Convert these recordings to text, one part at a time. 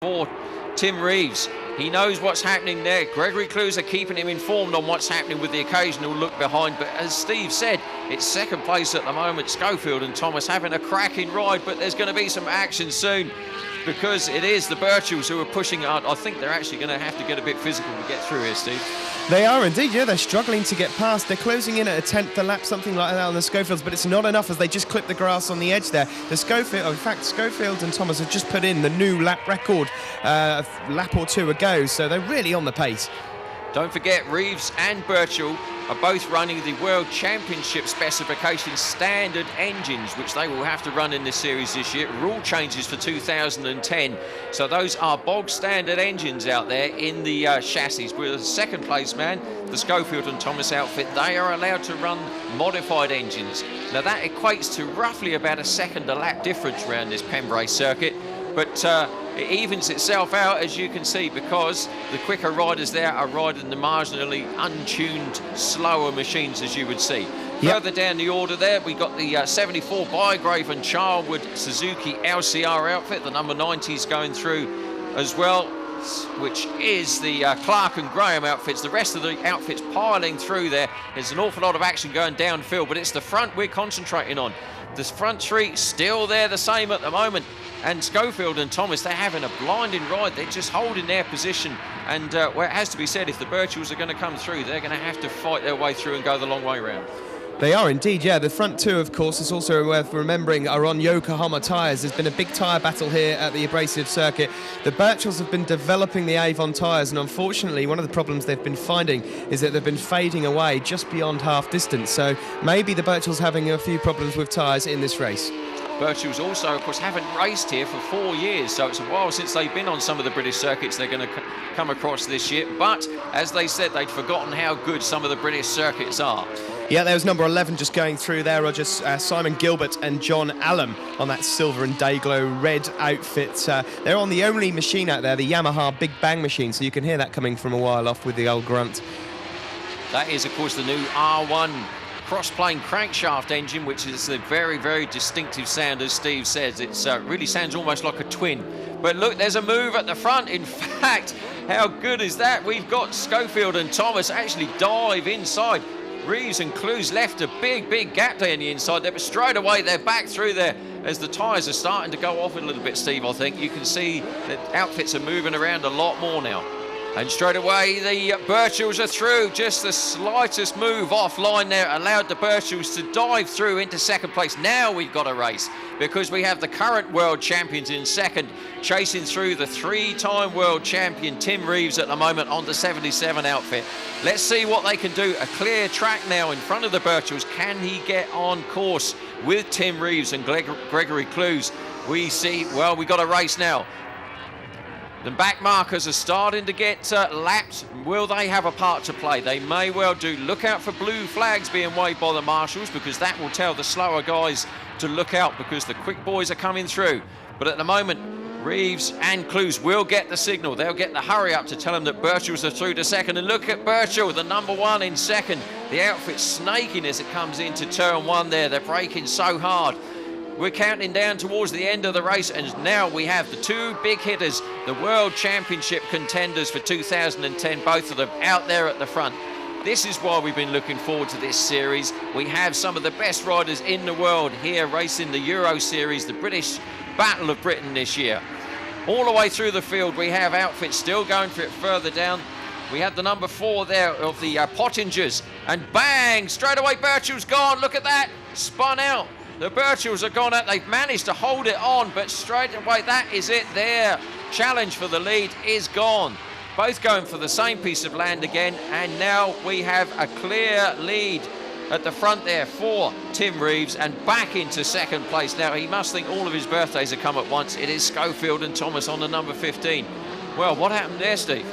for Tim Reeves. He knows what's happening there. Gregory Cluze are keeping him informed on what's happening with the occasional look behind. But as Steve said, it's second place at the moment. Schofield and Thomas having a cracking ride, but there's going to be some action soon because it is the Birchalls who are pushing hard. I think they're actually going to have to get a bit physical to get through here, Steve. They are indeed, yeah, they're struggling to get past. They're closing in at a tenth a lap, something like that on the Schofields, but it's not enough as they just clip the grass on the edge there. The Schofield, in fact, Schofield and Thomas have just put in the new lap record a lap or two ago, so they're really on the pace. Don't forget, Reeves and Birchall are both running the World Championship specification standard engines, which they will have to run in this series this year. Rule changes for 2010. So those are bog standard engines out there in the chassis. With the second place man, the Schofield and Thomas outfit, they are allowed to run modified engines. Now that equates to roughly about a second a lap difference around this Pembrey circuit. But it evens itself out, as you can see, because the quicker riders there are riding the marginally untuned, slower machines, as you would see. Yep. Further down the order there, we got the 74 Bygrave and Charlwood Suzuki LCR outfit. The number 90s going through as well, which is the Clark and Graham outfits. The rest of the outfits piling through there. There's an awful lot of action going downfield, but it's the front we're concentrating on. The front three still there the same at the moment. And Schofield and Thomas, they're having a blinding ride. They're just holding their position. And well, it has to be said, if the Birchalls are going to come through, they're going to have to fight their way through and go the long way round. They are indeed, yeah. The front two, of course, is also worth remembering, are on Yokohama tyres. There's been a big tyre battle here at the abrasive circuit. The Birchalls have been developing the Avon tyres, and unfortunately, one of the problems they've been finding is that they've been fading away just beyond half distance. So maybe the Birchalls having a few problems with tyres in this race. Birchalls also, of course, haven't raced here for 4 years, so it's a while since they've been on some of the British circuits they're going to come across this year. But, as they said, they'd forgotten how good some of the British circuits are. Yeah, there was number 11 just going through there, Roger. Simon Gilbert and John Allen on that silver and Dayglow red outfit. They're on the only machine out there, the Yamaha Big Bang machine, so you can hear that coming from a while off with the old grunt. That is, of course, the new R1 cross-plane crankshaft engine, which is a very, very distinctive sound, as Steve says. It really sounds almost like a twin. But look, there's a move at the front. In fact, how good is that? We've got Schofield and Thomas actually dive inside. Reeves and Cluze left a big, big gap there in the inside there, but straight away they're back through there as the tyres are starting to go off a little bit, Steve, I think. You can see that outfits are moving around a lot more now. And straight away, the Birchalls are through. Just the slightest move offline there allowed the Birchalls to dive through into second place. Now we've got a race because we have the current world champions in second, chasing through the three-time world champion Tim Reeves at the moment on the 77 outfit. Let's see what they can do. A clear track now in front of the Birchalls. Can he get on course with Tim Reeves and Gregory Cluze? We see, well, we got a race now. The back markers are starting to get lapped. Will they have a part to play? They may well do. Look out for blue flags being waved by the marshals, because that will tell the slower guys to look out, because the quick boys are coming through. But at the moment, Reeves and Cluze will get the signal. They'll get the hurry up to tell them that Birchalls are through to second. And look at Birchall, the number one in second. The outfit's snaking as it comes into turn one there. They're braking so hard. We're counting down towards the end of the race, and now we have the two big hitters, the World Championship contenders for 2010, both of them out there at the front. This is why we've been looking forward to this series. We have some of the best riders in the world here racing the Euro Series, the British Battle of Britain this year. All the way through the field, we have outfits still going for it further down. We had the number 4 there of the Pottingers, and bang, straight away Birchall's gone. Look at that, spun out. The Birchalls have gone out. They've managed to hold it on, but straight away, that is it. Their challenge for the lead is gone. Both going for the same piece of land again, and now we have a clear lead at the front there for Tim Reeves, and back into second place. Now, he must think all of his birthdays have come at once. It is Schofield and Thomas on the number 15. Well, what happened there, Steve?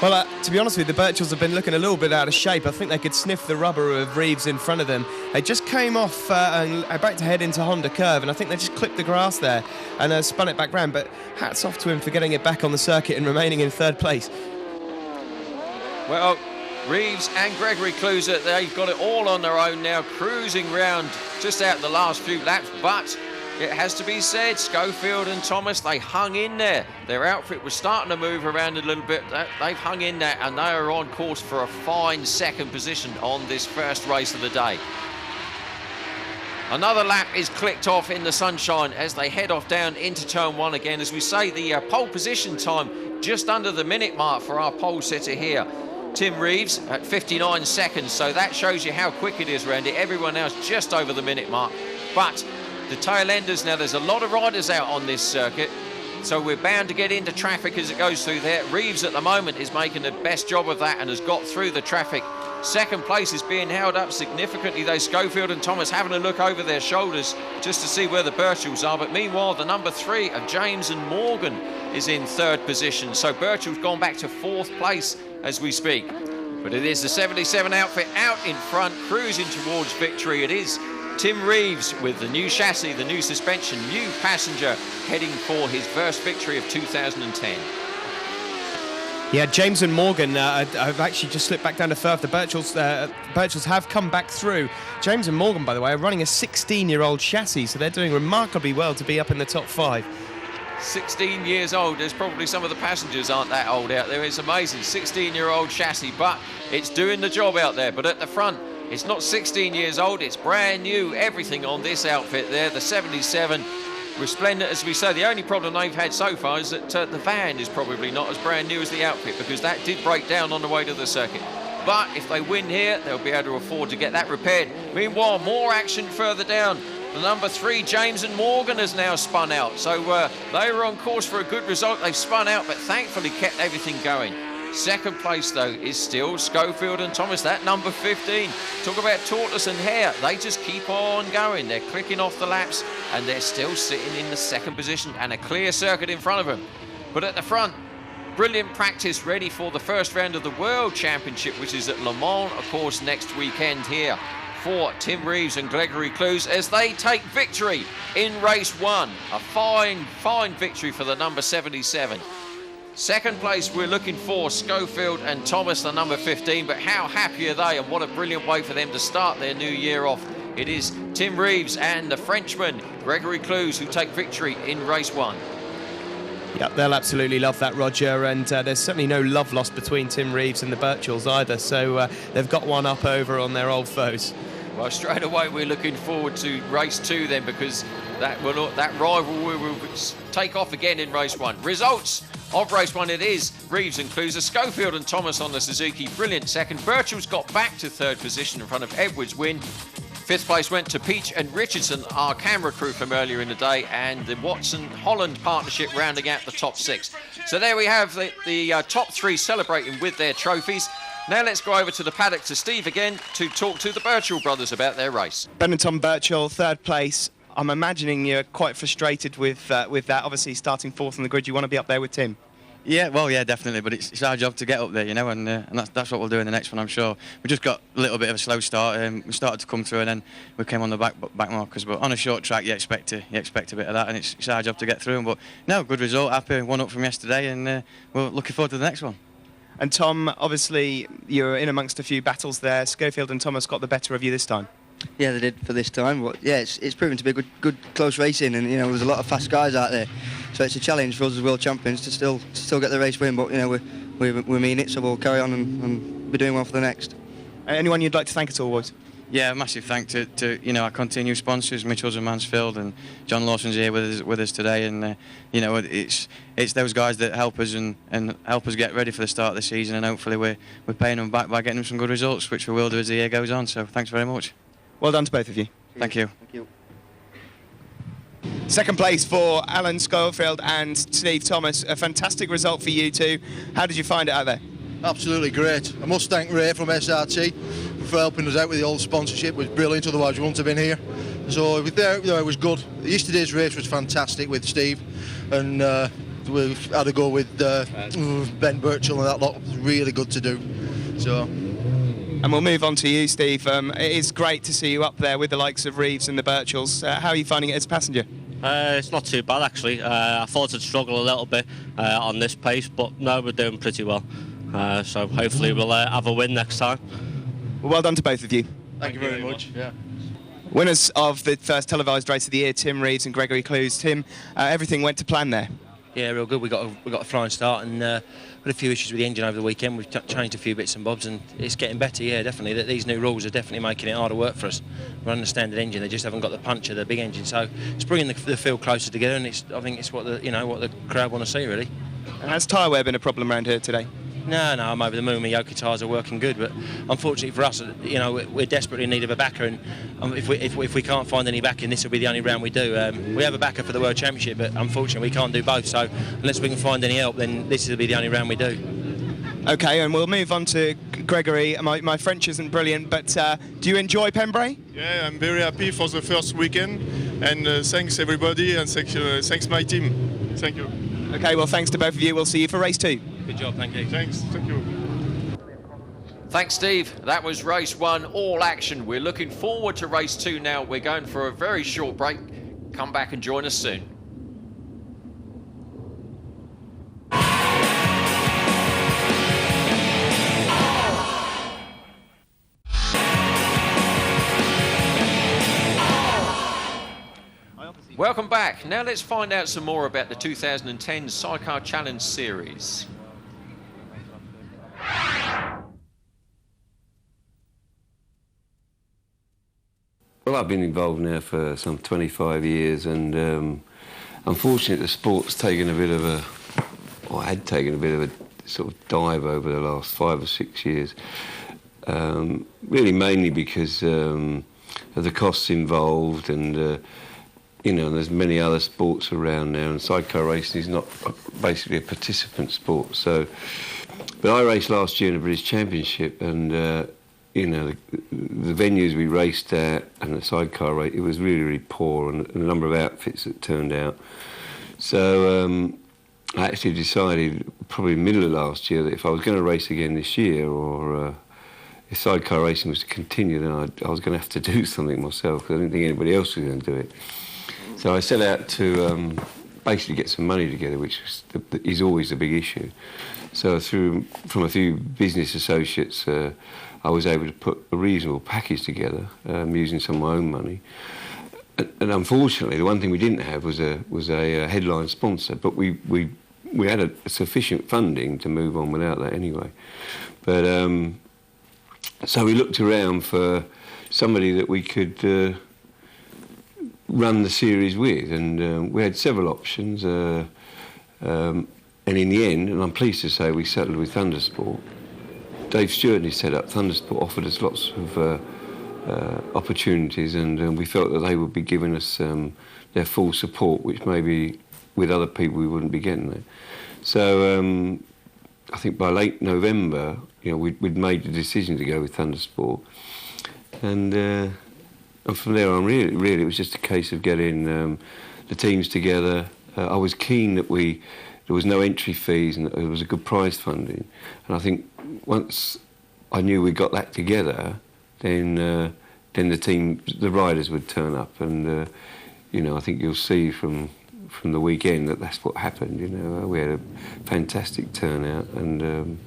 Well, to be honest with you, the Birchalls have been looking a little bit out of shape. I think they could sniff the rubber of Reeves in front of them. They just came off and about to head into Honda Curve, and I think they just clipped the grass there and spun it back round. But hats off to him for getting it back on the circuit and remaining in third place. Well, Reeves and Gregory Cluze, they've got it all on their own now, cruising round just out the last few laps, but it has to be said, Schofield and Thomas, they hung in there. Their outfit was starting to move around a little bit. They've hung in there, and they are on course for a fine second position on this first race of the day. Another lap is clicked off in the sunshine as they head off down into turn 1 again. As we say, the pole position time just under the minute mark for our pole sitter here, Tim Reeves, at 59 seconds. So that shows you how quick it is, Randy. Everyone else just over the minute mark. But the tail enders, now there's a lot of riders out on this circuit, so we're bound to get into traffic as it goes through there. Reeves at the moment is making the best job of that and has got through the traffic. Second place is being held up significantly, though. Schofield and Thomas having a look over their shoulders just to see where the Birchalls are. But meanwhile, the number 3 of James and Morgan is in third position. So Birchall's gone back to 4th place as we speak. But it is the 77 outfit out in front, cruising towards victory. It is Tim Reeves with the new chassis, the new suspension, new passenger, heading for his first victory of 2010. Yeah, James and Morgan, I've actually just slipped back down to 3rd. The Birchalls have come back through. James and Morgan, by the way, are running a 16-year-old chassis, so they're doing remarkably well to be up in the top 5. 16 years old. There's probably some of the passengers aren't that old out there. It's amazing. 16-year-old chassis, but it's doing the job out there. But at the front, it's not 16 years old. It's brand new. Everything on this outfit there, the 77. Resplendent, as we say. The only problem they've had so far is that the van is probably not as brand new as the outfit, because that did break down on the way to the circuit. But if they win here, they'll be able to afford to get that repaired. Meanwhile, more action further down. The number 3, James and Morgan, has now spun out. So they were on course for a good result. They've spun out, but thankfully kept everything going. Second place, though, is still Schofield and Thomas. That number 15. Talk about tortoise and hare. They just keep on going. They're clicking off the laps, and they're still sitting in the second position and a clear circuit in front of them. But at the front, brilliant practice, ready for the first round of the World Championship, which is at Le Mans, of course, next weekend here for Tim Reeves and Gregory Cluze as they take victory in race 1. A fine, fine victory for the number 77. Second place, we're looking for Schofield and Thomas, the number 15, but how happy are they, and what a brilliant way for them to start their new year off. It is Tim Reeves and the Frenchman, Gregory Cluze, who take victory in race 1. Yep, they'll absolutely love that, Roger, and there's certainly no love lost between Tim Reeves and the Birchalls either, so they've got one up over on their old foes. Well, straight away we're looking forward to race 2 then, because that rivalry will take off again in race 1. Results of race 1, it is Reeves and Cluze, Schofield and Thomas on the Suzuki, brilliant second. Birchall's got back to 3rd position in front of Edwards' win. 5th place went to Peach and Richardson, our camera crew from earlier in the day, and the Watson-Holland partnership rounding out the top 6. So there we have the top 3 celebrating with their trophies. Now let's go over to the paddock to Steve again to talk to the Birchall brothers about their race. Ben and Tom Birchall, 3rd place. I'm imagining you're quite frustrated with that. Obviously, starting 4th on the grid, you want to be up there with Tim. Yeah, well, yeah, definitely. But it's our job to get up there, you know, and that's what we'll do in the next one, I'm sure. We just got a little bit of a slow start. We started to come through, and then we came on the back markers. But on a short track, you expect a bit of that, and it's our job to get through. But no, good result. Happy, one up from yesterday, and we're looking forward to the next one. And Tom, obviously, you're in amongst a few battles there. Schofield and Thomas got the better of you this time. Yeah, they did for this time. But yeah, it's proven to be good, close racing, and you know there's a lot of fast guys out there. So it's a challenge for us as world champions to still get the race win. But you know we mean it, so we'll carry on and be doing well for the next. Anyone you'd like to thank at all, boys? Yeah, massive thank to you know our continued sponsors, Mitchells and Mansfield, and John Lawson's here with us today, and you know it's those guys that help us and help us get ready for the start of the season, and hopefully we're paying them back by getting them some good results, which we will do as the year goes on. So thanks very much. Well done to both of you. Thank you. Thank you. Second place for Alan Schofield and Steve Thomas. A fantastic result for you two. How did you find it out there? Absolutely great. I must thank Ray from SRT for helping us out with the old sponsorship. It was brilliant, otherwise we wouldn't have been here. So it was good. Yesterday's race was fantastic with Steve, and we've had a go with Ben Birchall, and that lot was really good to do. So. And we'll move on to you, Steve. It is great to see you up there with the likes of Reeves and the Birchalls. How are you finding it as a passenger? It's not too bad, actually. I thought I'd struggle a little bit on this pace, but no, we're doing pretty well. So hopefully we'll have a win next time. Well done to both of you. Thank you very much. Yeah. Winners of the first televised race of the year, Tim Reeves and Gregory Cluze. Tim, everything went to plan there. Yeah, real good. We got a flying start and had a few issues with the engine over the weekend. We've changed a few bits and bobs, and it's getting better. Yeah, definitely. That these new rules are definitely making it harder work for us. Running the standard engine, they just haven't got the punch of the big engine. So it's bringing the field closer together, and I think it's what the crowd want to see, really. And has tyre wear been a problem around here today? No, I'm over the moon. My Yokohama tyres are working good, but unfortunately for us, we're desperately in need of a backer, and if we can't find any backing, this will be the only round we do. We have a backer for the World Championship, but unfortunately we can't do both. So unless we can find any help, then this will be the only round we do. Okay, and we'll move on to Gregory. My French isn't brilliant, but do you enjoy Pembrey? Yeah, I'm very happy for the first weekend, and thanks everybody, and thanks my team. Thank you. Okay, well thanks to both of you. We'll see you for race 2. Good job, thank you. Thanks, thank you. Thanks, Steve. That was race 1, all action. We're looking forward to race 2 now. We're going for a very short break. Come back and join us soon. Welcome back. Now let's find out some more about the 2010 Sidecar Challenge Series. Well, I've been involved now for some 25 years, and unfortunately the sport's taken a bit of a, or had taken a bit of a sort of dive over the last 5 or 6 years. Really mainly because of the costs involved, and there's many other sports around now, and sidecar racing is not basically a participant sport. So, but I raced last year in the British Championship, and the venues we raced at and the sidecar race, it was really, really poor, and the number of outfits that turned out. So I actually decided probably middle of last year that if I was going to race again this year, or if sidecar racing was to continue, then I was going to have to do something myself, because I didn't think anybody else was going to do it. So I set out to basically get some money together, which is always the big issue. So from a few business associates, I was able to put a reasonable package together using some of my own money. And unfortunately, the one thing we didn't have was a headline sponsor, but we had a sufficient funding to move on without that anyway. But so we looked around for somebody that we could run the series with, and we had several options, and in the end, and I'm pleased to say, we settled with Thundersport. Dave Stewart and his setup, Thundersport, offered us lots of opportunities, and we felt that they would be giving us their full support, which maybe with other people we wouldn't be getting there. So I think by late November, we'd made the decision to go with Thundersport, and from there on, really, it was just a case of getting the teams together. I was keen that there was no entry fees and that there was a good prize funding. And I think once I knew we got that together, then the riders would turn up, and I think you'll see from the weekend that's what happened. We had a fantastic turnout, and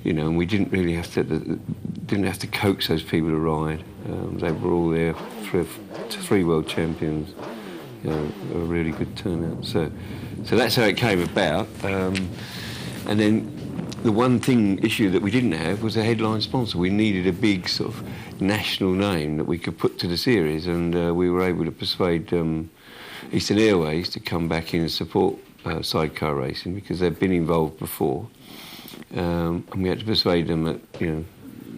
and we didn't really have to coax those people to ride. They were all there for 3 world champions. A really good turnout. So that's how it came about. And then the one issue that we didn't have was a headline sponsor. We needed a big sort of national name that we could put to the series, and we were able to persuade Eastern Airways to come back in and support sidecar racing, because they've been involved before. And we had to persuade them that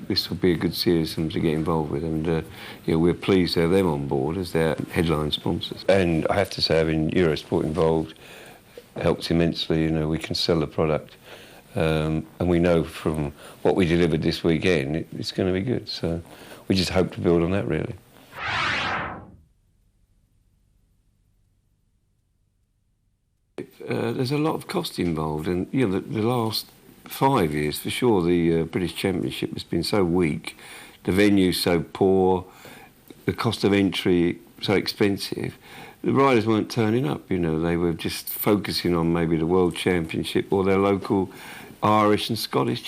this would be a good series for them to get involved with, and we're pleased to have them on board as their headline sponsors. And I have to say, having Eurosport involved helps immensely. We can sell the product, and we know from what we delivered this weekend, it's going to be good. So we just hope to build on that, really. There's a lot of cost involved, and the last 5 years, for sure, the British Championship has been so weak, the venue's so poor, the cost of entry so expensive. The riders weren't turning up, they were just focusing on maybe the World Championship or their local Irish and Scottish